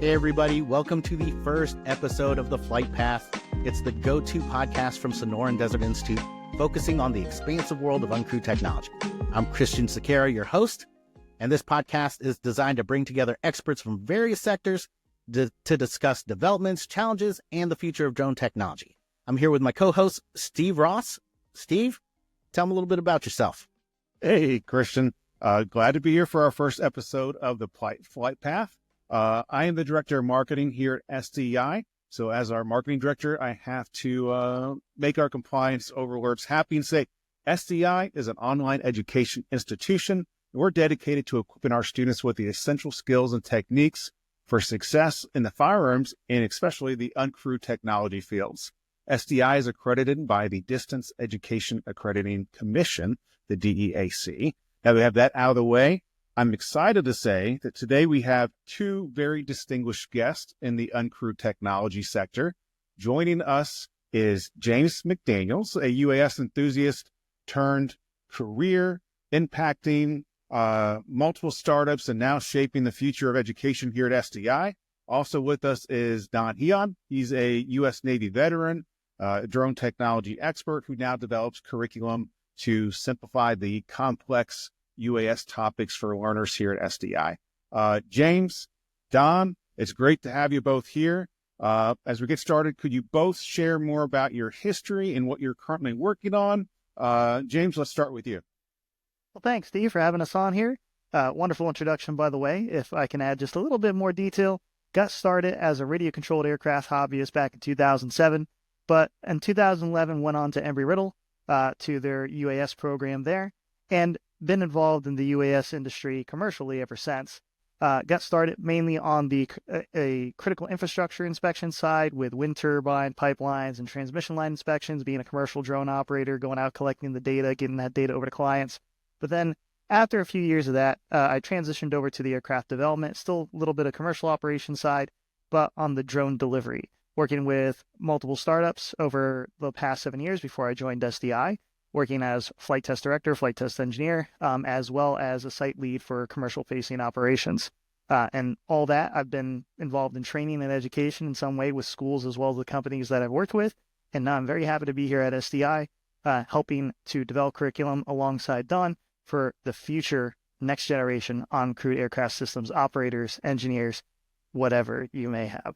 Hey everybody, welcome to the first episode of The Flight Path. It's the go-to podcast from Sonoran Desert Institute, focusing on the expansive world of uncrewed technology. I'm Christian Sequerra, your host, and this podcast is designed to bring together experts from various sectors to discuss developments, challenges, and the future of drone technology. I'm here with my co-host, Steve Ross. Steve, tell me a little bit about yourself. Hey, Christian. Glad to be here for our first episode of the Flight Path. I am the Director of Marketing here at SDI. So as our Marketing Director, I have to make our compliance overlords happy and say, SDI is an online education institution. And we're dedicated to equipping our students with the essential skills and techniques for success in the firearms and especially the uncrewed technology fields. SDI is accredited by the Distance Education Accrediting Commission, the DEAC. Now we have that out of the way. I'm excited to say that today we have two very distinguished guests in the uncrewed technology sector. Joining us is James McDanolds, a UAS enthusiast turned career impacting multiple startups and now shaping the future of education here at SDI. Also with us is Don Heon. He's a U.S. Navy veteran, drone technology expert who now develops curriculum to simplify the complex UAS topics for learners here at SDI. James, Don, it's great to have you both here. As we get started, could you both share more about your history and what you're currently working on? James, let's start with you. Well, thanks, Steve, for having us on here. Wonderful introduction, by the way. If I can add just a little bit more detail, got started as a radio-controlled aircraft hobbyist back in 2007, but in 2011 went on to Embry-Riddle to their UAS program there, and been involved in the UAS industry commercially ever since. Got started mainly on the critical infrastructure inspection side with wind turbine, pipelines, and transmission line inspections, being a commercial drone operator, going out collecting the data, getting that data over to clients. But then after a few years of that, I transitioned over to the aircraft development, still a little bit of commercial operations side, but on the drone delivery, working with multiple startups over the past 7 years before I joined SDI, working as flight test director, flight test engineer, as well as a site lead for commercial-facing operations. And all that, I've been involved in training and education in some way with schools as well as the companies that I've worked with. And now I'm very happy to be here at SDI, helping to develop curriculum alongside Don for the future next generation uncrewed aircraft systems operators, engineers, whatever you may have.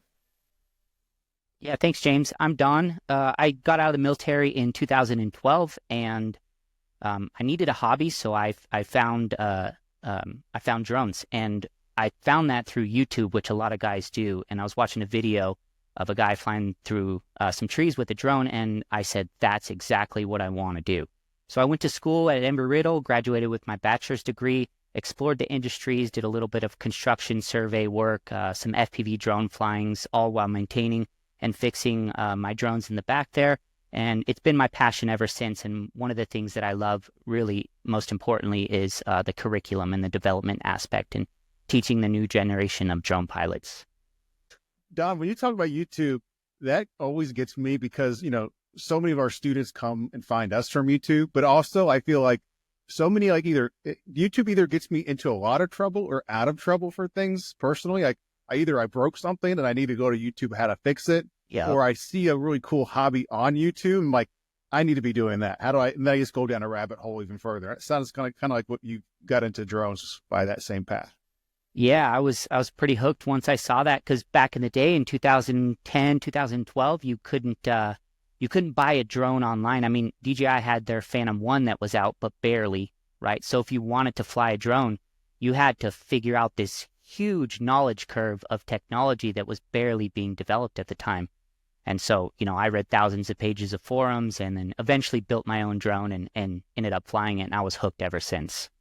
Yeah, thanks, James. I'm Don. I got out of the military in 2012, and I needed a hobby, so I found drones, and I found that through YouTube, which a lot of guys do. And I was watching a video of a guy flying through some trees with a drone, and I said, "That's exactly what I want to do." So I went to school at Embry-Riddle, graduated with my bachelor's degree, explored the industries, did a little bit of construction survey work, some FPV drone flyings, all while maintaining and fixing my drones in the back there. And it's been my passion ever since. And one of the things that I love really most importantly is the curriculum and the development aspect and teaching the new generation of drone pilots. Don, when you talk about YouTube, that always gets me because, so many of our students come and find us from YouTube, but also I feel like so many, YouTube either gets me into a lot of trouble or out of trouble for things personally. I broke something and I need to go to YouTube how to fix it. Yeah. Or I see a really cool hobby on YouTube. I'm like, I need to be doing that. How do I, and then I just go down a rabbit hole even further. It sounds kind of like what you got into drones by that same path. Yeah, I was pretty hooked once I saw that, because back in the day in 2010, 2012, you couldn't buy a drone online. I mean, DJI had their Phantom 1 that was out, but barely, right? So if you wanted to fly a drone, you had to figure out this huge knowledge curve of technology that was barely being developed at the time. And so, I read thousands of pages of forums and then eventually built my own drone and ended up flying it, and I was hooked ever since.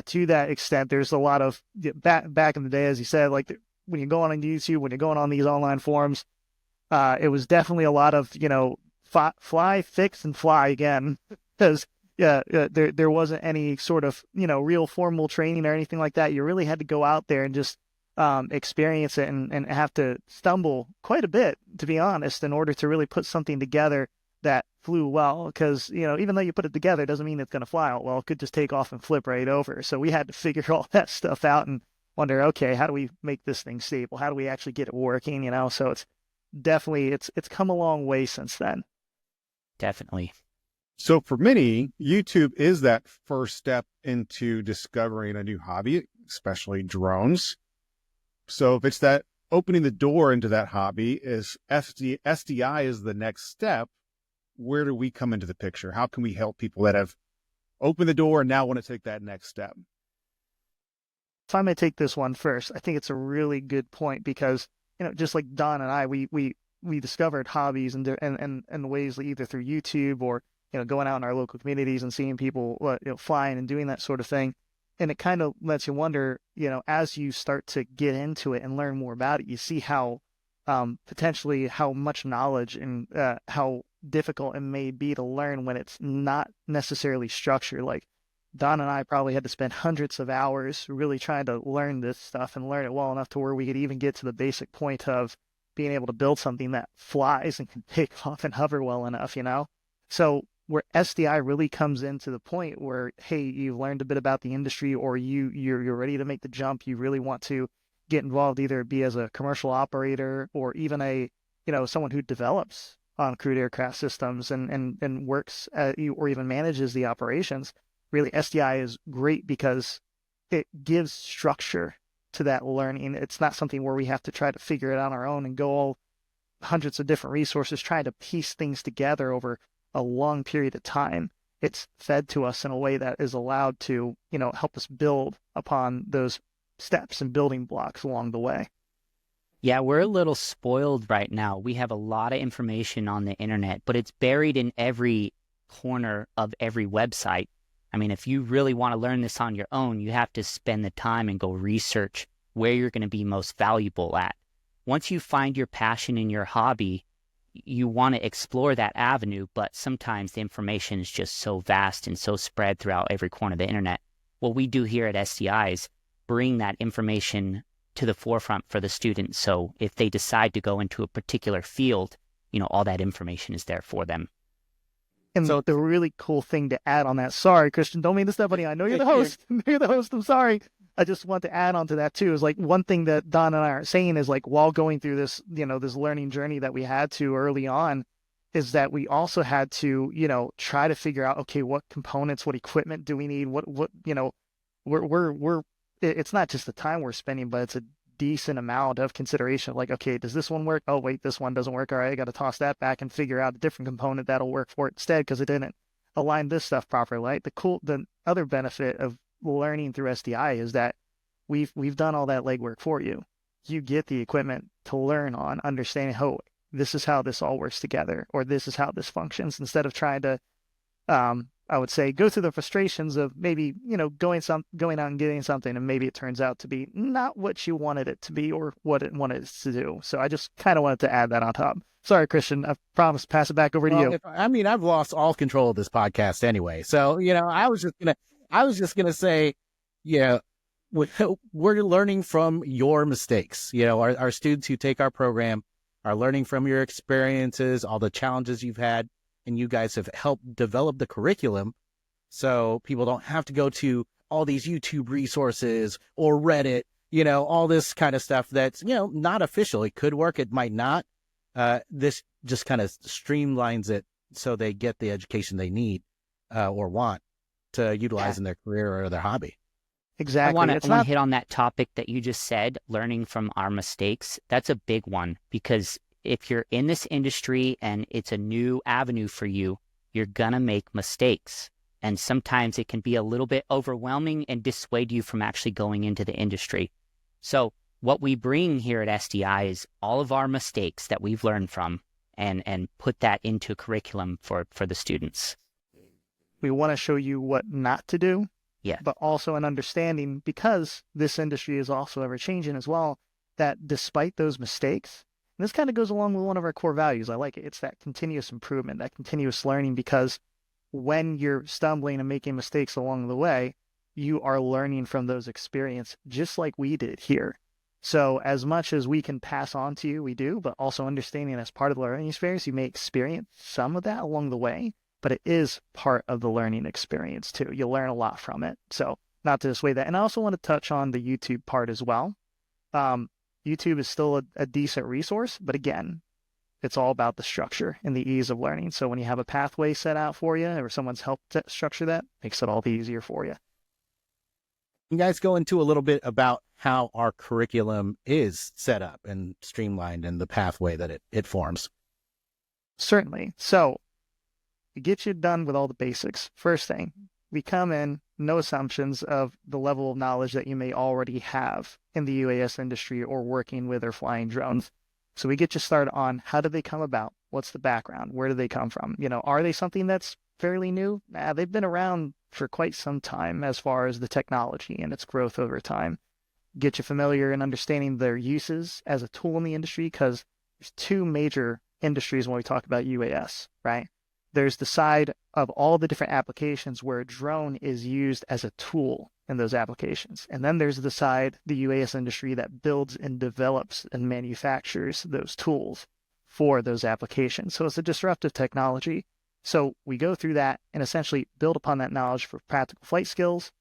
To that extent, there's a lot of, back in the day, as you said, like when you're going on YouTube, when you're going on these online forums, it was definitely a lot of, fly, fix, and fly again, because there wasn't any sort of, real formal training or anything like that. You really had to go out there and just experience it and have to stumble quite a bit, to be honest, in order to really put something together that flew well. Because, even though you put it together, it doesn't mean it's going to fly out well. It could just take off and flip right over. So we had to figure all that stuff out and wonder, okay, how do we make this thing stable? How do we actually get it working? So it's definitely, it's come a long way since then. Definitely. So for many, YouTube is that first step into discovering a new hobby, especially drones. So if it's that opening the door into that hobby, is SDI is the next step, where do we come into the picture? How can we help people that have opened the door and now want to take that next step? If I may take this one first, I think it's a really good point because, just like Don and I, we discovered hobbies and ways either through YouTube or, going out in our local communities and seeing people, flying and doing that sort of thing. And it kind of lets you wonder, as you start to get into it and learn more about it, you see how potentially how much knowledge and how difficult it may be to learn when it's not necessarily structured. Like Don and I probably had to spend hundreds of hours really trying to learn this stuff and learn it well enough to where we could even get to the basic point of being able to build something that flies and can take off and hover well enough, So where SDI really comes into the point where, hey, you've learned a bit about the industry or you're ready to make the jump. You really want to get involved, either be as a commercial operator or even someone who develops uncrewed aircraft systems and works or even manages the operations. Really, SDI is great because it gives structure to that learning. It's not something where we have to try to figure it out on our own and go all hundreds of different resources trying to piece things together over a long period of time. It's fed to us in a way that is allowed to, help us build upon those steps and building blocks along the way. Yeah, we're a little spoiled right now. We have a lot of information on the internet, but it's buried in every corner of every website. I mean, if you really want to learn this on your own, you have to spend the time and go research where you're going to be most valuable at. Once you find your passion in your hobby, you want to explore that avenue, but sometimes the information is just so vast and so spread throughout every corner of the internet. What we do here at SDI is bring that information to the forefront for the students. So if they decide to go into a particular field, all that information is there for them. And so the really cool thing to add on that, sorry, Christian, don't mean to step on you. I know you're the host. You're the host. I'm sorry. I just want to add on to that too, is like one thing that Don and I are saying is like while going through this, this learning journey that we had to early on, is that we also had to, try to figure out, okay, what components, what equipment do we need? It's not just the time we're spending, but it's a decent amount of consideration. Like, okay, does this one work? Oh, wait, this one doesn't work. All right, I got to toss that back and figure out a different component that'll work for it instead because it didn't align this stuff properly. Right? The other benefit of learning through SDI is that we've done all that legwork for you. You get the equipment to learn on, understanding, oh, this is how this all works together, or this is how this functions, instead of trying to, I would say, go through the frustrations of maybe, going out and getting something, and maybe it turns out to be not what you wanted it to be or what it wanted it to do. So I just kind of wanted to add that on top. Sorry, Christian, I promise to pass it back over to you. I've lost all control of this podcast anyway. So, I was just gonna say, we're learning from your mistakes. Our students who take our program are learning from your experiences, all the challenges you've had, and you guys have helped develop the curriculum so people don't have to go to all these YouTube resources or Reddit, all this kind of stuff that's, not official. It could work, it might not. This just kind of streamlines it so they get the education they need or want to utilize in their career or their hobby. Exactly. I want to hit on that topic that you just said, learning from our mistakes. That's a big one, because if you're in this industry and it's a new avenue for you, you're going to make mistakes. And sometimes it can be a little bit overwhelming and dissuade you from actually going into the industry. So what we bring here at SDI is all of our mistakes that we've learned from and put that into curriculum for the students. We want to show you what not to do. Yeah. But also an understanding, because this industry is also ever changing as well, that despite those mistakes, and this kind of goes along with one of our core values. I like it. It's that continuous improvement, that continuous learning, because when you're stumbling and making mistakes along the way, you are learning from those experiences, just like we did here. So as much as we can pass on to you, we do, but also understanding as part of the learning experience, you may experience some of that along the way, but it is part of the learning experience too. You'll learn a lot from it. So not to dissuade that. And I also want to touch on the YouTube part as well. YouTube is still a decent resource, but again, it's all about the structure and the ease of learning. So when you have a pathway set out for you or someone's helped structure that, makes it all the easier for you. You guys go into a little bit about how our curriculum is set up and streamlined and the pathway that it forms. Certainly. So to get you done with all the basics, first thing, we come in, no assumptions of the level of knowledge that you may already have in the UAS industry or working with or flying drones. So we get you started on how do they come about? What's the background? Where do they come from? Are they something that's fairly new? Nah, they've been around for quite some time as far as the technology and its growth over time. Get you familiar and understanding their uses as a tool in the industry, because there's two major industries when we talk about UAS, right? There's the side of all the different applications where a drone is used as a tool in those applications. And then there's the side, the UAS industry, that builds and develops and manufactures those tools for those applications. So it's a disruptive technology. So we go through that and essentially build upon that knowledge for practical flight skills.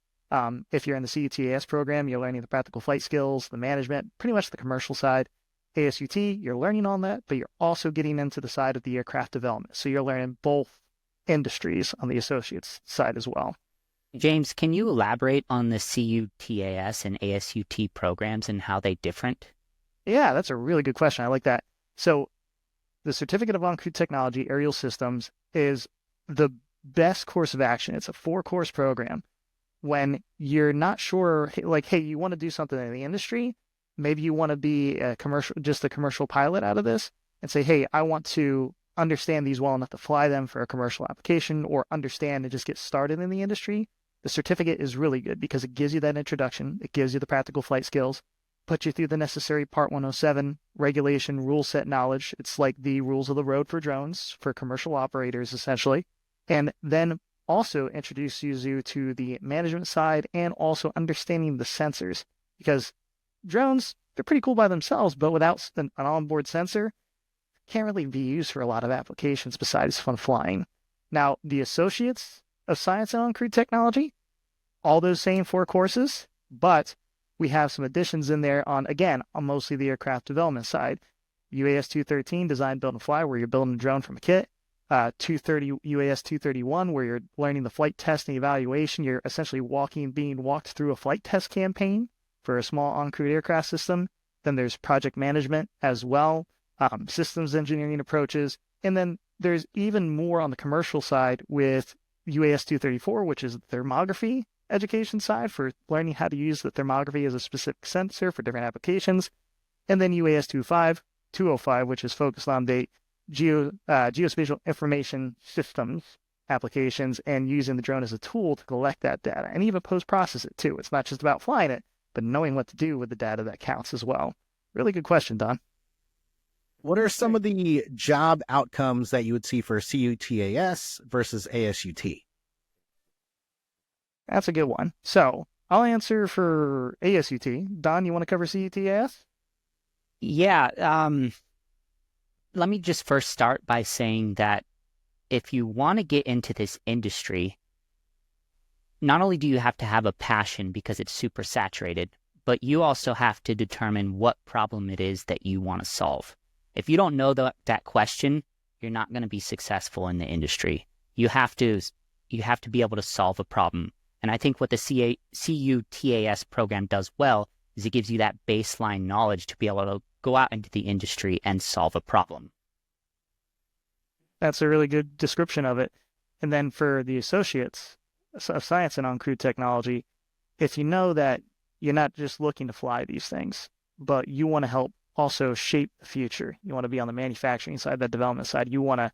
If you're in the CUTAS program, you're learning the practical flight skills, the management, pretty much the commercial side. ASUT, you're learning on that, but you're also getting into the side of the aircraft development. So you're learning both industries on the associates side as well. James, can you elaborate on the CUTAS and ASUT programs and how they different? Yeah, that's a really good question. I like that. So the Certificate of Uncrewed Technology Aerial Systems is the best course of action. It's a 4-course program. When you're not sure, like, hey, you want to do something in the industry, maybe you want to be just a commercial pilot out of this and say, hey, I want to understand these well enough to fly them for a commercial application, or understand and just get started in the industry. The certificate is really good because it gives you that introduction. It gives you the practical flight skills, puts you through the necessary Part 107 regulation rule set knowledge. It's like the rules of the road for drones for commercial operators, essentially. And then also introduces you to the management side and also understanding the sensors, because drones, they're pretty cool by themselves, but without an onboard sensor, can't really be used for a lot of applications besides fun flying. Now, the Associates of Science and Uncrewed Technology, all those same 4 courses, but we have some additions in there on mostly the aircraft development side. UAS 213, Design, Build, and Fly, where you're building a drone from a kit. UAS 231, where you're learning the flight test and evaluation. You're essentially being walked through a flight test campaign for a small uncrewed aircraft system. Then there's project management as well, systems engineering approaches. And then there's even more on the commercial side with UAS 234, which is the thermography education side for learning how to use the thermography as a specific sensor for different applications. And then UAS 205, which is focused on the geospatial information systems applications and using the drone as a tool to collect that data and even post-process it too. It's not just about flying it, but knowing what to do with the data that counts as well. Really good question, Don. What are some of the job outcomes that you would see for CUTAS versus ASUT? That's a good one. So I'll answer for ASUT. Don, you want to cover CUTAS? Yeah. Let me just first start by saying that if you want to get into this industry, not only do you have to have a passion because it's super saturated, but you also have to determine what problem it is that you want to solve. If you don't know that question, you're not going to be successful in the industry. You have to be able to solve a problem. And I think what the CUTAS program does well is it gives you that baseline knowledge to be able to go out into the industry and solve a problem. That's a really good description of it. And then for the Associates of Science and Uncrewed Technology, if you know that you're not just looking to fly these things, but you want to help also shape the future. You want to be on the manufacturing side, the development side. You want to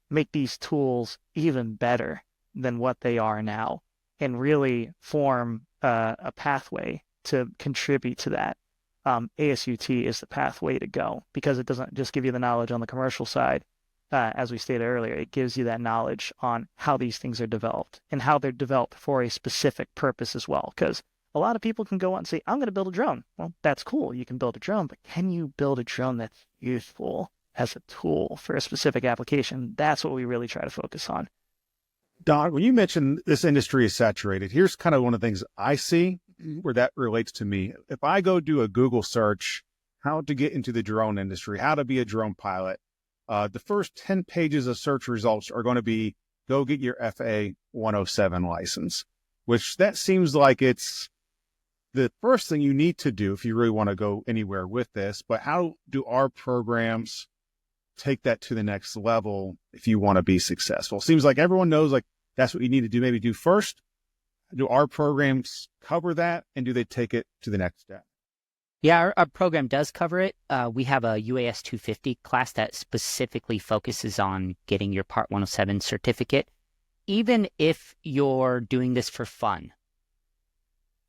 make these tools even better than what they are now and really form a pathway to contribute to that. ASUT is the pathway to go because it doesn't just give you the knowledge on the commercial side. As we stated earlier, it gives you that knowledge on how these things are developed and how they're developed for a specific purpose as well. Because a lot of people can go out and say, I'm going to build a drone. Well, that's cool. You can build a drone, but can you build a drone that's useful as a tool for a specific application? That's what we really try to focus on. Don, when you mentioned this industry is saturated, here's kind of one of the things I see where that relates to me. If I go do a Google search, how to get into the drone industry, how to be a drone pilot, the first 10 pages of search results are going to be, go get your FAA 107 license, which that seems like it's the first thing you need to do if you really want to go anywhere with this. But how do our programs take that to the next level if you want to be successful? Seems like everyone knows like that's what you need to do, maybe do first. Do our programs cover that, and do they take it to the next step? Yeah, our program does cover it. We have a UAS 250 class that specifically focuses on getting your Part 107 certificate, even if you're doing this for fun.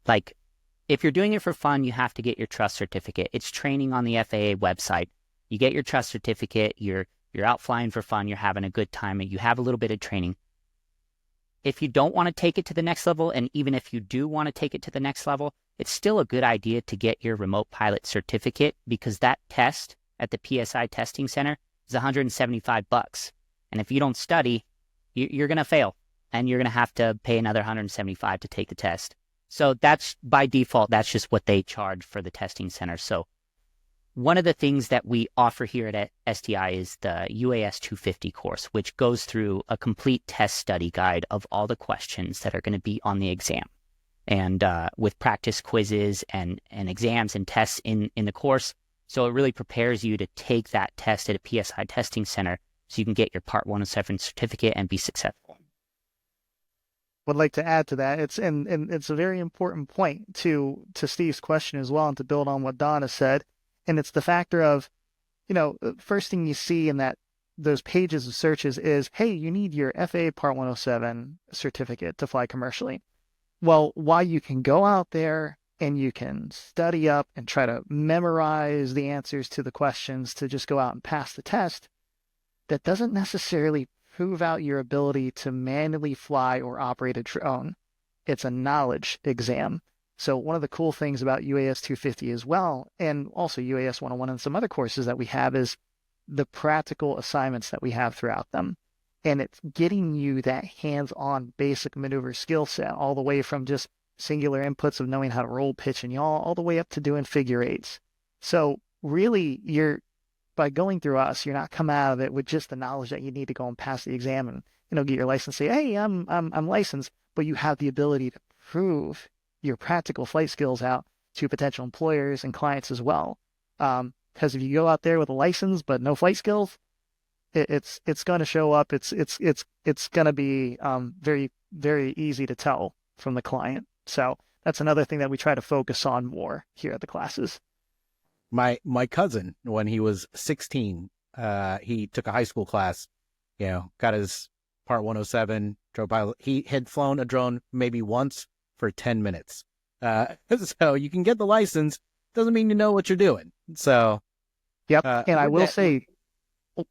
Like, if you're doing it for fun, you have to get your trust certificate. It's training on the FAA website. You get your trust certificate, you're out flying for fun, you're having a good time, and you have a little bit of training. If you don't want to take it to the next level, and even if you do want to take it to the next level, it's still a good idea to get your remote pilot certificate, because that test at the PSI testing center is $175. And if you don't study, you're going to fail, and you're going to have to pay another $175 to take the test. So that's by default, that's just what they charge for the testing center. So one of the things that we offer here at SDI is the UAS 250 course, which goes through a complete test study guide of all the questions that are going to be on the exam. And with practice quizzes and exams and tests in the course. So it really prepares you to take that test at a PSI testing center so you can get your Part 107 certificate and be successful. Would like to add to that. It's a very important point to Steve's question as well, and to build on what Don has said. And it's the factor of, first thing you see in those pages of searches is, hey, you need your FAA Part 107 certificate to fly commercially. Well, while you can go out there and you can study up and try to memorize the answers to the questions to just go out and pass the test, that doesn't necessarily prove out your ability to manually fly or operate a drone. It's a knowledge exam. So one of the cool things about UAS 250 as well, and also UAS 101 and some other courses that we have, is the practical assignments that we have throughout them. And it's getting you that hands-on basic maneuver skill set, all the way from just singular inputs of knowing how to roll, pitch, and yaw, all the way up to doing figure eights. So really, by going through us, you're not coming out of it with just the knowledge that you need to go and pass the exam and get your license, say, hey, I'm licensed, but you have the ability to prove your practical flight skills out to potential employers and clients as well. Because if you go out there with a license but no flight skills, it's going to show up. It's going to be very, very easy to tell from the client. So that's another thing that we try to focus on more here at the classes. My cousin, when he was 16, he took a high school class, got his Part 107 drone pilot. He had flown a drone maybe once for 10 minutes. So you can get the license, doesn't mean you know what you're doing. So, yep. And I will say,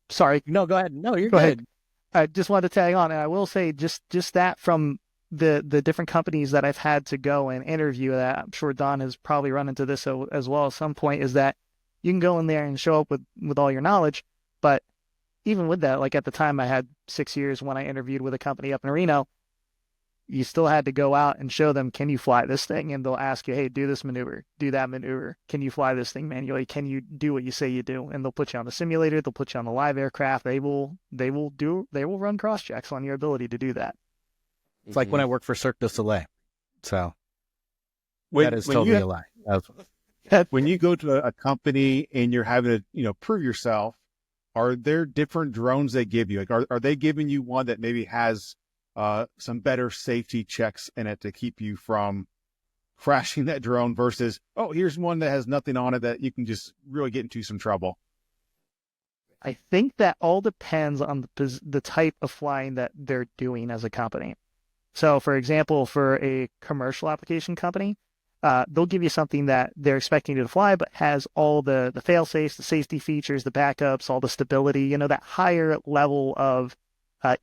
sorry. No, go ahead. No, you're go good. Ahead. I just wanted to tag on, and I will say just that from the different companies that I've had to go and interview, that I'm sure Don has probably run into this as well at some point, is that you can go in there and show up with all your knowledge, but even with that, like at the time I had 6 years when I interviewed with a company up in Reno, you still had to go out and show them, can you fly this thing? And they'll ask you, hey, do this maneuver, do that maneuver. Can you fly this thing manually? Can you do what you say you do? And they'll put you on the simulator. They'll put you on the live aircraft. They will run cross checks on your ability to do that. It's like when I worked for Cirque du Soleil. So that is totally a lie. When you go to a company and you're having to, prove yourself, are there different drones they give you? Like, are they giving you one that maybe has some better safety checks in it to keep you from crashing that drone versus, oh, here's one that has nothing on it that you can just really get into some trouble? I think that all depends on the type of flying that they're doing as a company. So, for example, for a commercial application company, they'll give you something that they're expecting you to fly, but has all the fail-safes, the safety features, the backups, all the stability, that higher level of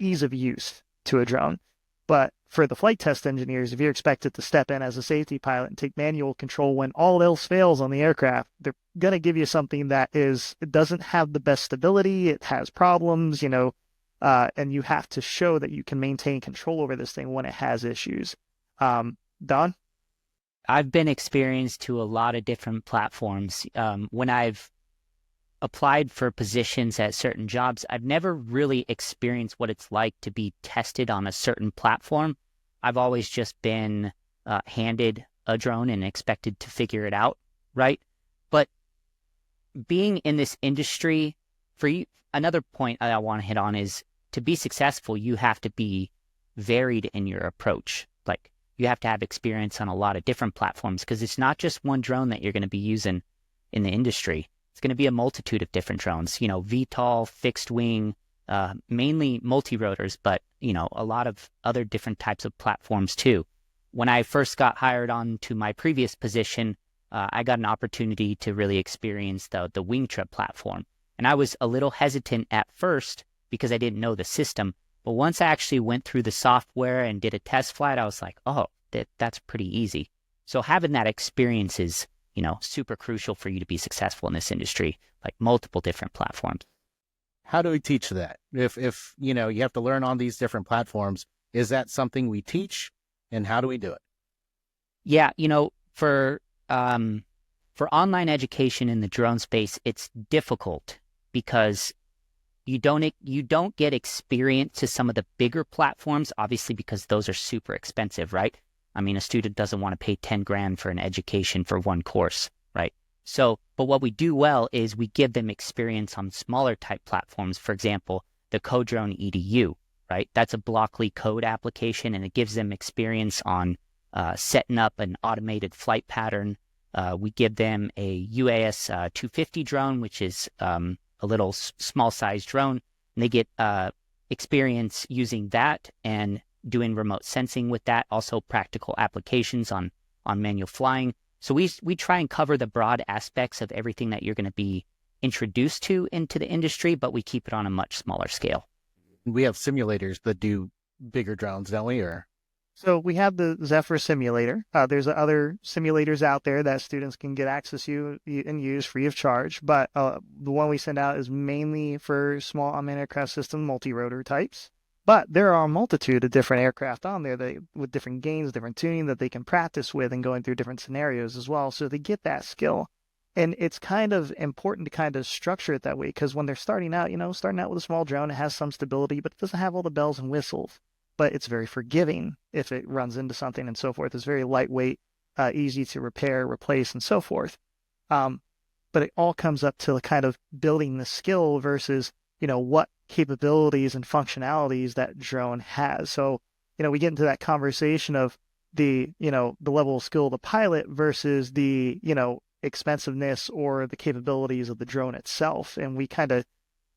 ease of use to a drone. But for the flight test engineers, if you're expected to step in as a safety pilot and take manual control when all else fails on the aircraft, they're going to give you something that it doesn't have the best stability. It has problems, and you have to show that you can maintain control over this thing when it has issues. Don? I've been experienced to a lot of different platforms. When I've applied for positions at certain jobs, I've never really experienced what it's like to be tested on a certain platform. I've always just been handed a drone and expected to figure it out, right? But being in this industry, for you, another point I want to hit on is to be successful, you have to be varied in your approach. Like, you have to have experience on a lot of different platforms, because it's not just one drone that you're going to be using in the industry. It's going to be a multitude of different drones, VTOL, fixed wing, mainly multi-rotors, but, a lot of other different types of platforms too. When I first got hired on to my previous position, I got an opportunity to really experience the wing trip platform. And I was a little hesitant at first because I didn't know the system. But once I actually went through the software and did a test flight, I was like, oh, that's pretty easy. So having that experience is, super crucial for you to be successful in this industry, like multiple different platforms. How do we teach that? If you have to learn on these different platforms, is that something we teach, and how do we do it? Yeah, for online education in the drone space, it's difficult because you don't get experience to some of the bigger platforms, obviously, because those are super expensive, right? I mean, a student doesn't want to pay 10 grand for an education for one course, right? So, but what we do well is we give them experience on smaller type platforms. For example, the CodeDrone EDU, right? That's a Blockly code application, and it gives them experience on setting up an automated flight pattern. We give them a UAS 250 drone, which is a little small-sized drone, and they get experience using that and doing remote sensing with that, also practical applications on manual flying. So we try and cover the broad aspects of everything that you're going to be introduced to into the industry, but we keep it on a much smaller scale. We have simulators that do bigger drones, don't we? So we have the Zephyr simulator. There's other simulators out there that students can get access to and use free of charge. But the one we send out is mainly for small unmanned aircraft system multi-rotor types. But there are a multitude of different aircraft on there with different gains, different tuning that they can practice with and going through different scenarios as well. So they get that skill. And it's kind of important to kind of structure it that way, because when they're starting out with a small drone, it has some stability, but it doesn't have all the bells and whistles. But it's very forgiving if it runs into something and so forth. It's very lightweight, easy to repair, replace, and so forth. But it all comes up to kind of building the skill versus, what capabilities and functionalities that drone has. So, we get into that conversation of the level of skill of the pilot versus the, expensiveness or the capabilities of the drone itself. And we kind of,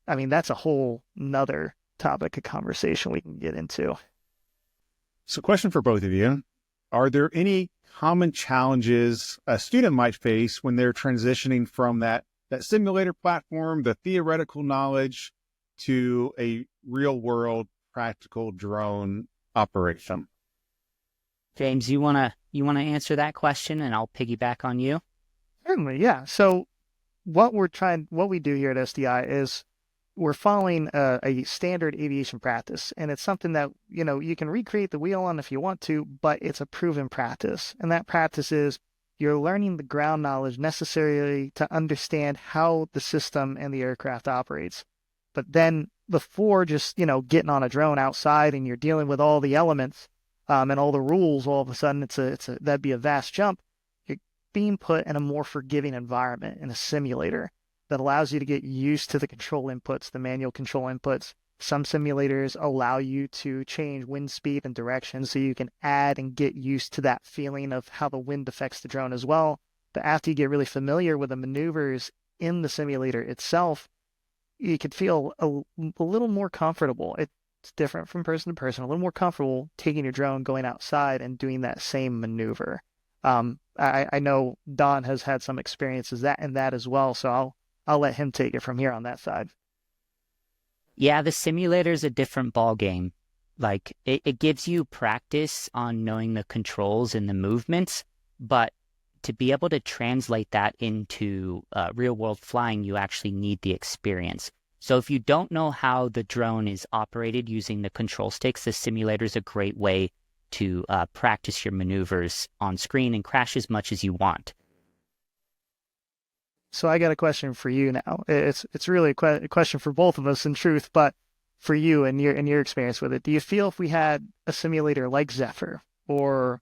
that's a whole nother topic of conversation we can get into. So question for both of you. Are there any common challenges a student might face when they're transitioning from that simulator platform, the theoretical knowledge, to a real world practical drone operation? James, you wanna answer that question, and I'll piggyback on you? Certainly, yeah. So what we do here at SDI is we're following a standard aviation practice, and it's something that, you can recreate the wheel on if you want to, but it's a proven practice. And that practice is you're learning the ground knowledge necessary to understand how the system and the aircraft operates. But then before just, getting on a drone outside and you're dealing with all the elements and all the rules, all of a sudden that'd be a vast jump. You're being put in a more forgiving environment in a simulator that allows you to get used to the control inputs, the manual control inputs. Some simulators allow you to change wind speed and direction so you can add and get used to that feeling of how the wind affects the drone as well. But after you get really familiar with the maneuvers in the simulator itself, you could feel a little more comfortable. It's different from person to person, a little more comfortable taking your drone, going outside and doing that same maneuver. I know Don has had some experiences in that as well, so I'll let him take it from here on that side. Yeah, the simulator is a different ball game. Like, it gives you practice on knowing the controls and the movements, but to be able to translate that into real world flying, you actually need the experience. So if you don't know how the drone is operated using the control sticks, the simulator is a great way to practice your maneuvers on screen and crash as much as you want. So I got a question for you now. It's really a question for both of us in truth, but for you and your experience with it, do you feel if we had a simulator like Zephyr, or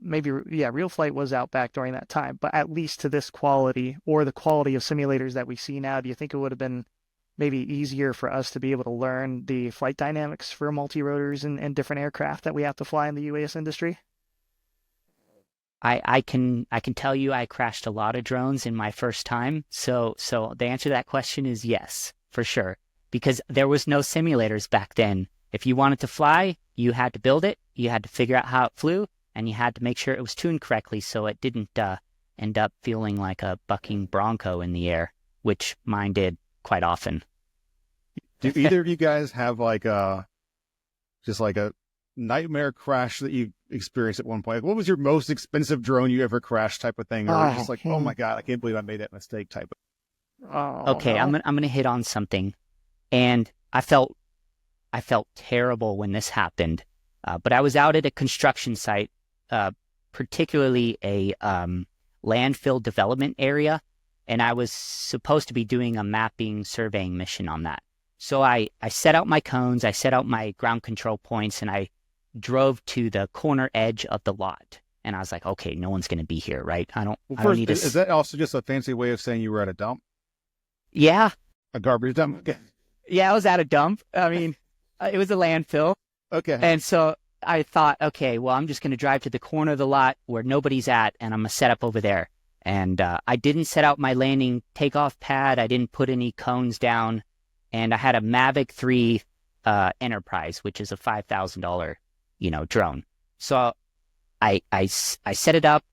maybe, yeah, Real Flight was out back during that time, but at least to this quality or the quality of simulators that we see now, do you think it would have been maybe easier for us to be able to learn the flight dynamics for multi-rotors and different aircraft that we have to fly in the UAS industry? I can tell you I crashed a lot of drones in my first time. So the answer to that question is yes, for sure. Because there was no simulators back then. If you wanted to fly, you had to build it, you had to figure out how it flew, and you had to make sure it was tuned correctly so it didn't end up feeling like a bucking bronco in the air, which mine did quite often. Do either of you guys have like a nightmare crash that you experienced at one point? Like, what was your most expensive drone you ever crashed type of thing? Or just like, oh my God, I can't believe I made that mistake type of. Okay, no. I'm gonna hit on something. And I felt terrible when this happened. But I was out at a construction site, particularly a landfill development area, and I was supposed to be doing a mapping surveying mission on that. So I set out my cones, I set out my ground control points, and I drove to the corner edge of the lot. And I was like, okay, no one's going to be here, right? I don't need to... Is that also just a fancy way of saying you were at a dump? Yeah. A garbage dump? Okay. Yeah, I was at a dump. I mean, it was a landfill. Okay. And so I thought, okay, well, I'm just going to drive to the corner of the lot where nobody's at, and I'm going to set up over there. And I didn't set out my landing takeoff pad. I didn't put any cones down. And I had a Mavic 3 Enterprise, which is a $5,000, drone. So I set it up,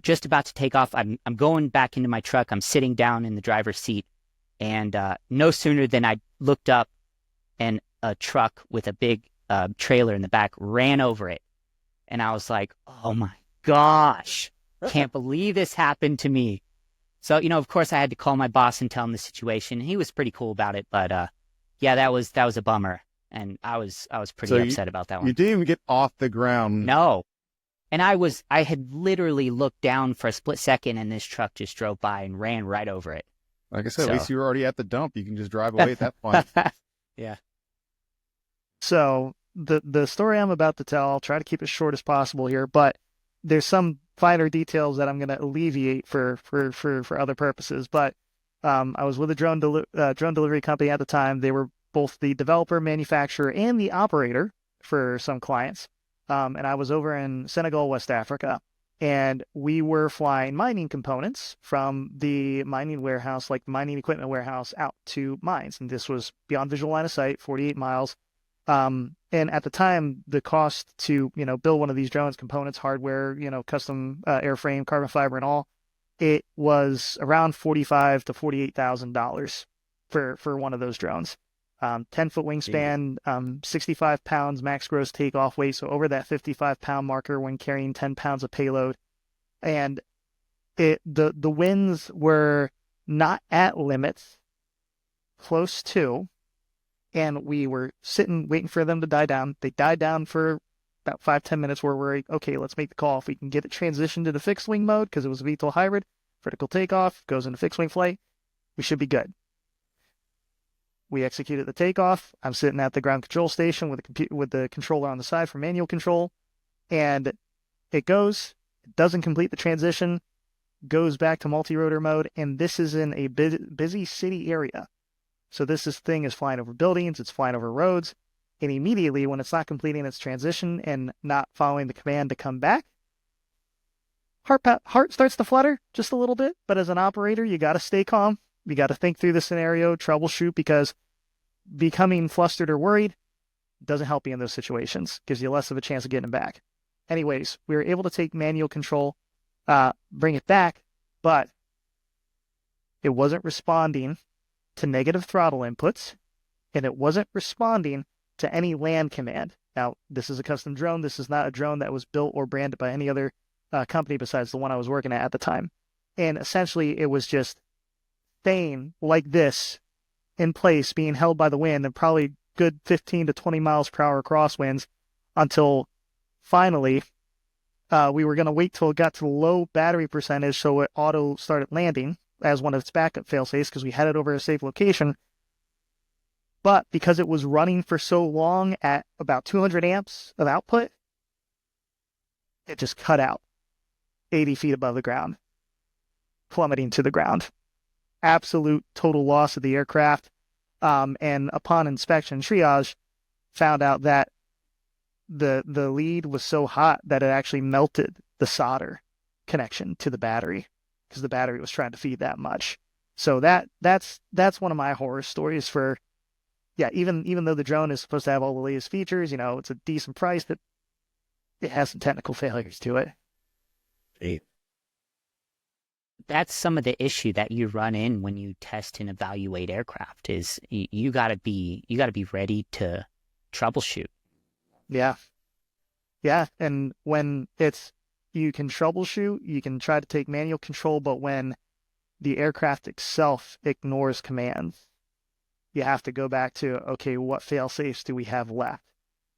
just about to take off. I'm going back into my truck. I'm sitting down in the driver's seat. And no sooner than I looked up, and a truck with a big trailer in the back ran over it. And I was like, oh my gosh, can't believe this happened to me. So, of course I had to call my boss and tell him the situation. He was pretty cool about it, but yeah, that was a bummer. And I was pretty upset about that one. You didn't even get off the ground. No. And I had literally looked down for a split second, and this truck just drove by and ran right over it. Like I said, at least you were already at the dump. You can just drive away at that point. Yeah. So the story I'm about to tell, I'll try to keep it short as possible here, but there's some finer details that I'm going to alleviate for other purposes. But I was with a drone delivery company at the time. They were both the developer, manufacturer, and the operator for some clients. And I was over in Senegal, West Africa. And we were flying mining components from the mining warehouse, like the mining equipment warehouse, out to mines. And this was beyond visual line of sight, 48 miles. And at the time, the cost to, build one of these drones, components, hardware, custom airframe, carbon fiber and all, it was around $45,000 to $48,000 for one of those drones. 10-foot wingspan, 65 pounds max gross takeoff weight, so over that 55-pound marker when carrying 10 pounds of payload. And the winds were not at limits, close to, and we were sitting waiting for them to die down. They died down for about 5-10 minutes where we're like, okay, let's make the call. If we can get it transitioned to the fixed wing mode, because it was a VTOL hybrid, vertical takeoff, goes into fixed wing flight, we should be good. We executed the takeoff. I'm sitting at the ground control station with the controller on the side for manual control, and it doesn't complete the transition, goes back to multi-rotor mode, and this is in a busy city area. So this thing is flying over buildings, it's flying over roads, and immediately when it's not completing its transition and not following the command to come back, heart starts to flutter just a little bit. But as an operator, you got to stay calm. You got to think through the scenario, troubleshoot, because becoming flustered or worried doesn't help you in those situations. Gives you less of a chance of getting it back. Anyways, we were able to take manual control, bring it back, but it wasn't responding to negative throttle inputs, and it wasn't responding to any land command. Now, this is a custom drone. This is not a drone that was built or branded by any other company besides the one I was working at the time. And essentially, it was just staying like this in place, being held by the wind, and probably good 15 to 20 miles per hour crosswinds until finally we were going to wait till it got to the low battery percentage so it auto started landing as one of its backup fail-safes because we had it over a safe location. But because it was running for so long at about 200 amps of output, it just cut out 80 feet above the ground, plummeting to the ground. Absolute total loss of the aircraft. And upon inspection, triage found out that the lead was so hot that it actually melted the solder connection to the battery because the battery was trying to feed that much. So that's one of my horror stories for, yeah, even though the drone is supposed to have all the latest features, it's a decent price, that it has some technical failures to it. Hey. That's some of the issue that you run in when you test and evaluate aircraft is you gotta be ready to troubleshoot. Yeah. Yeah. And when you can troubleshoot, you can try to take manual control, but when the aircraft itself ignores commands, you have to go back to, okay, what fail safes do we have left?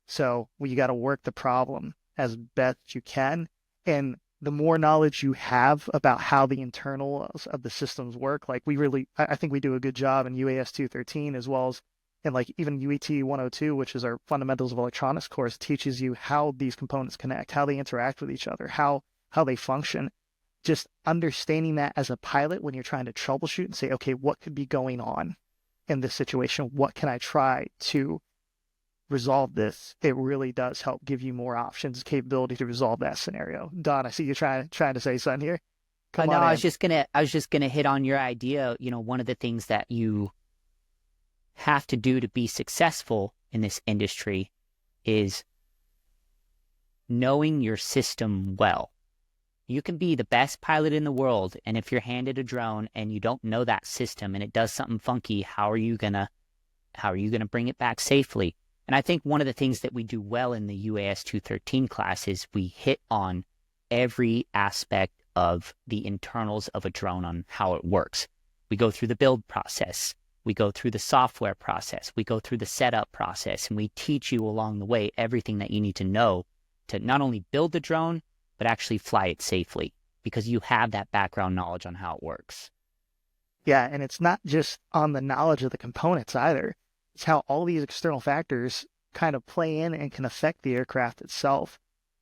So you got to work the problem as best you can. And the more knowledge you have about how the internals of the systems work, like I think we do a good job in UAS 213 as well as in like even UET 102, which is our fundamentals of electronics course, teaches you how these components connect, how they interact with each other, how they function. Just understanding that as a pilot when you're trying to troubleshoot and say, okay, what could be going on in this situation? What can I try to resolve this? It really does help give you more options, capability to resolve that scenario. Don, I see you trying to say something here. No, I was just gonna hit on your idea. One of the things that you have to do to be successful in this industry is knowing your system well. You can be the best pilot in the world, and if you're handed a drone and you don't know that system and it does something funky, how are you gonna bring it back safely? And I think one of the things that we do well in the UAS 213 class is we hit on every aspect of the internals of a drone on how it works. We go through the build process. We go through the software process. We go through the setup process, and we teach you along the way everything that you need to know to not only build the drone, but actually fly it safely because you have that background knowledge on how it works. Yeah, and it's not just on the knowledge of the components either. It's how all these external factors kind of play in and can affect the aircraft itself.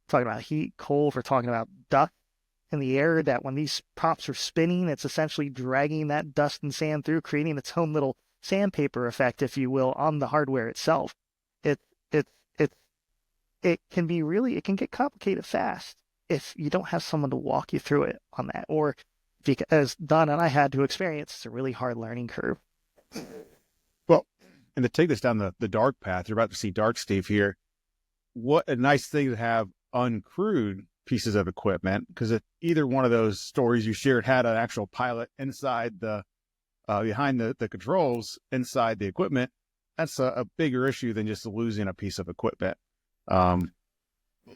We're talking about heat, cold, we're talking about dust in the air, that when these props are spinning, it's essentially dragging that dust and sand through, creating its own little sandpaper effect, if you will, on the hardware itself. It can get complicated fast if you don't have someone to walk you through it on that, or because Don and I had to experience, it's a really hard learning curve. Well, and to take this down the dark path, you're about to see Dark Steve here. What a nice thing to have uncrewed pieces of equipment, because if either one of those stories you shared had an actual pilot inside behind the controls inside the equipment, that's a bigger issue than just losing a piece of equipment.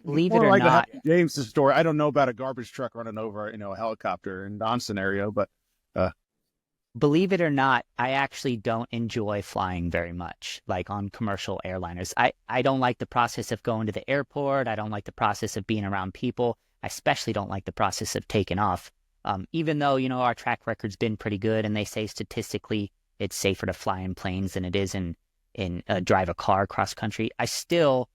Believe it or not, James's story. I don't know about a garbage truck running over, a helicopter in Don's scenario, but believe it or not, I actually don't enjoy flying very much, like on commercial airliners. I don't like the process of going to the airport. I don't like the process of being around people. I especially don't like the process of taking off. Even though, our track record's been pretty good and they say statistically it's safer to fly in planes than it is in drive a car cross country, I still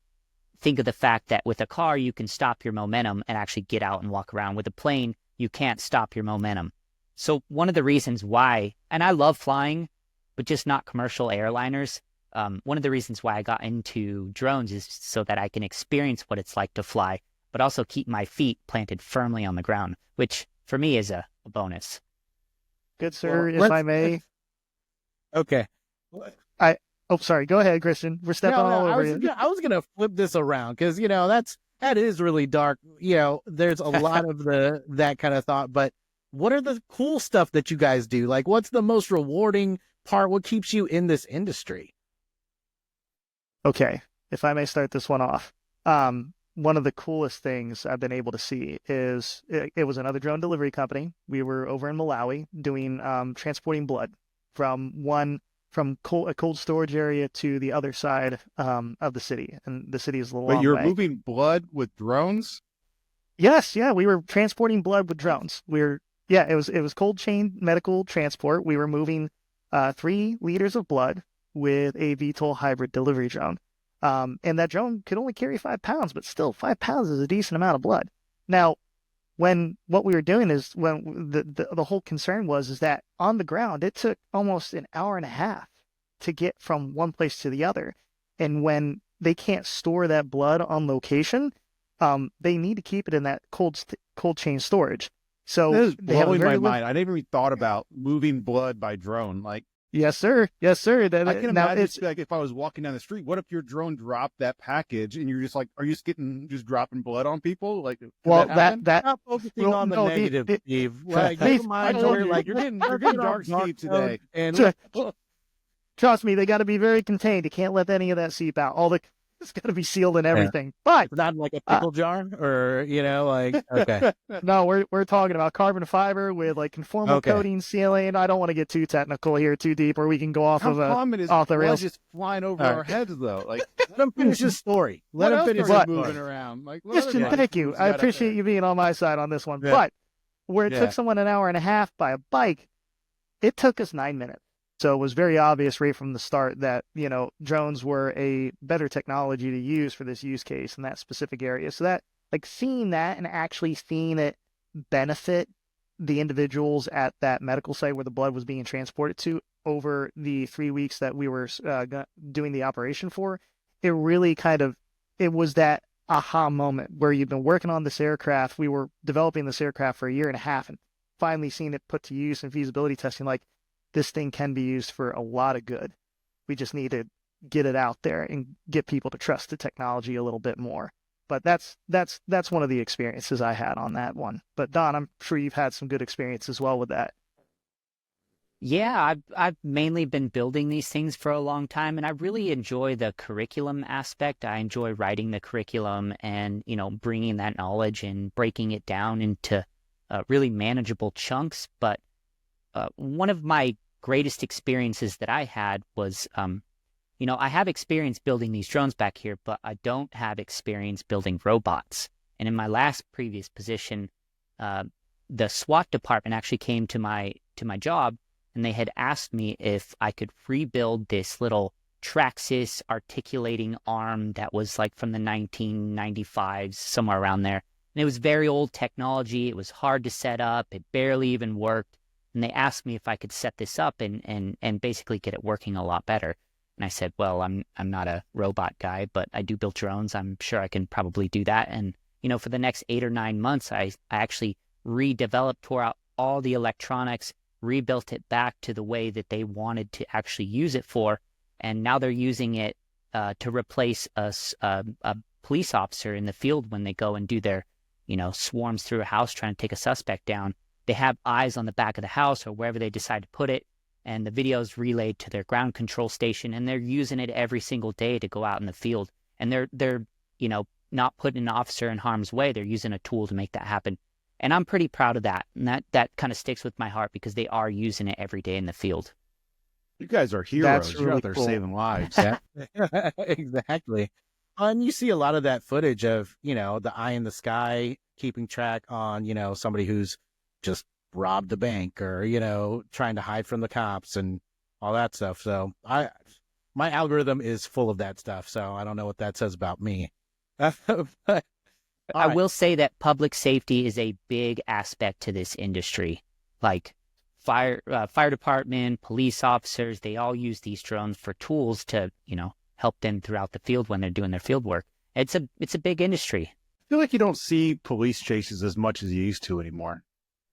think of the fact that with a car, you can stop your momentum and actually get out and walk around. With a plane, you can't stop your momentum. So one of the reasons why, and I love flying, but just not commercial airliners. One of the reasons why I got into drones is so that I can experience what it's like to fly, but also keep my feet planted firmly on the ground, which for me is a bonus. Good sir, if I may. Okay. Sorry. Go ahead, Christian. We're stepping all over you. I was gonna flip this around because that is really dark. There's a lot of that kind of thought. But what are the cool stuff that you guys do? Like, what's the most rewarding part? What keeps you in this industry? Okay, if I may start this one off. One of the coolest things I've been able to see is it was another drone delivery company. We were over in Malawi doing transporting blood from one from a cold storage area to the other side of the city, and the city is a long But you're way. moving blood with drones? Yes, yeah, we were transporting blood with drones. It was cold chain medical transport. We were moving 3 liters of blood with a VTOL hybrid delivery drone. And that drone could only carry 5 pounds, but still 5 pounds is a decent amount of blood. Now, what we were doing is when the whole concern is that on the ground, it took almost an hour and a half to get from one place to the other. And when they can't store that blood on location, they need to keep it in that cold chain storage. So This is they have a blowing my very mind. I never even thought about moving blood by drone. Like, Yes, sir. Yes, sir. I can Now imagine it's like if I was walking down the street, what if your drone dropped that package and you're just like, are you just dropping blood on people? Like, could well that happen? that Not focusing well, on the no, negative, Steve. Like, Steve, never mind, I told you're you, like you're getting dark, Steve, today. And trust me, they got to be very contained. You can't let any of that seep out. It's got to be sealed and everything. But it's not like a pickle jar, or like okay. no, we're talking about carbon fiber with like conformal coating sealing. I don't want to get too technical here, too deep, or we can go off How common is off the blood rails. just flying over All right. our heads though? Like, Let him finish his story. Let what him else finish are his we story. moving around? Like, what Christian, other thank you. foods I got up appreciate there? you being on my side on this one. Yeah. But where it Yeah. took someone an hour and a half by a bike, it took us 9 minutes. So it was very obvious right from the start that, drones were a better technology to use for this use case in that specific area. So that, like, seeing that and actually seeing it benefit the individuals at that medical site where the blood was being transported to over the 3 weeks that we were doing the operation for, it really it was that aha moment where you've been working on this aircraft. We were developing this aircraft for a year and a half and finally seeing it put to use in feasibility testing. Like, this thing can be used for a lot of good. We just need to get it out there and get people to trust the technology a little bit more. But that's one of the experiences I had on that one. But Don, I'm sure you've had some good experience as well with that. Yeah, I've mainly been building these things for a long time, and I really enjoy the curriculum aspect. I enjoy writing the curriculum and, bringing that knowledge and breaking it down into really manageable chunks. But one of my greatest experiences that I had was, I have experience building these drones back here, but I don't have experience building robots. And in my previous position, the SWAT department actually came to my job, and they had asked me if I could rebuild this little Traxxas articulating arm that was like from the 1995s, somewhere around there. And it was very old technology. It was hard to set up. It barely even worked. And they asked me if I could set this up and basically get it working a lot better. And I said, well, I'm not a robot guy, but I do build drones. I'm sure I can probably do that. And, for the next 8 or 9 months, I actually redeveloped, tore out all the electronics, rebuilt it back to the way that they wanted to actually use it for. And now they're using it to replace a police officer in the field when they go and do their, swarms through a house trying to take a suspect down. They have eyes on the back of the house or wherever they decide to put it, and the video is relayed to their ground control station, and they're using it every single day to go out in the field. And they're not putting an officer in harm's way. They're using a tool to make that happen. And I'm pretty proud of that. And that kind of sticks with my heart because they are using it every day in the field. You guys are heroes. That's You're really out there cool. saving lives. Yeah. Exactly. And you see a lot of that footage of, the eye in the sky, keeping track on, somebody who's just robbed a bank or, trying to hide from the cops and all that stuff. So my algorithm is full of that stuff. So I don't know what that says about me. But, I will say that public safety is a big aspect to this industry. Like fire department, police officers, they all use these drones for tools to, help them throughout the field when they're doing their field work. It's a big industry. I feel like you don't see police chases as much as you used to anymore.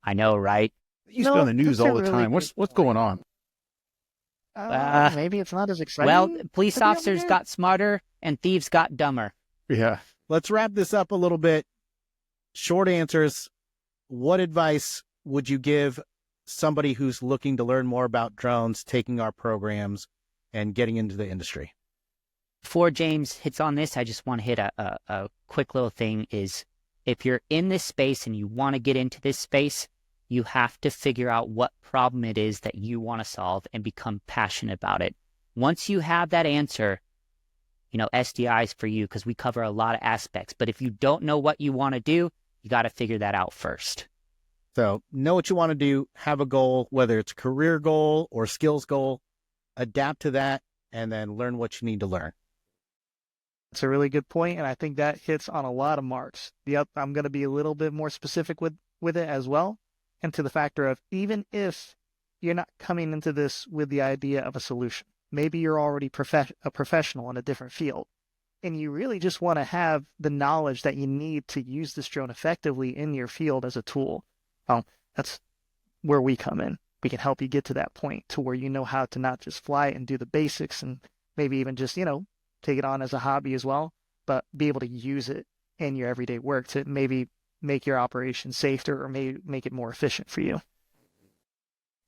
I know, right? It used to be on the news that's a all the really time. good What's going on? Maybe it's not as exciting. Well, police to be on the officers news. got smarter and thieves got dumber. Yeah. let's wrap this up a little bit. Short answers. What advice would you give somebody who's looking to learn more about drones, taking our programs, and getting into the industry? Before James hits on this, I just want to hit a quick little thing is if you're in this space and you want to get into this space, You have to figure out what problem it is that you want to solve and become passionate about it. Once you have that answer, SDI is for you because we cover a lot of aspects. But if you don't know what you want to do, you got to figure that out first. So know what you want to do, have a goal, whether it's a career goal or skills goal, adapt to that, and then learn what you need to learn. That's a really good point, and I think that hits on a lot of marks. Yep, I'm going to be a little bit more specific with it as well, and to the factor of even if you're not coming into this with the idea of a solution, maybe you're already a professional in a different field, and you really just want to have the knowledge that you need to use this drone effectively in your field as a tool. That's where we come in. We can help you get to that point to where you know how to not just fly and do the basics and maybe even just, take it on as a hobby as well, but be able to use it in your everyday work to maybe make your operation safer or maybe make it more efficient for you.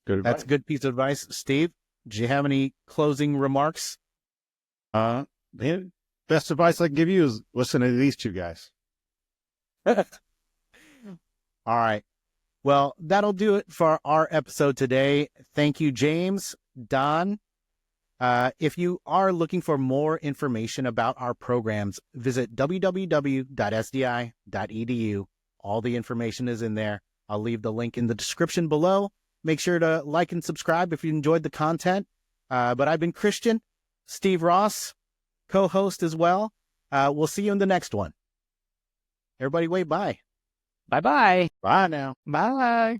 Good advice. That's a good piece of advice. Steve, do you have any closing remarks? The best advice I can give you is listen to these two guys. All right. Well, that'll do it for our episode today. Thank you, James, Don. If you are looking for more information about our programs, visit www.sdi.edu. All the information is in there. I'll leave the link in the description below. Make sure to like and subscribe if you enjoyed the content. But I've been Christian, Steve Ross, co-host as well. We'll see you in the next one. Everybody wave bye. Bye-bye. Bye now. Bye.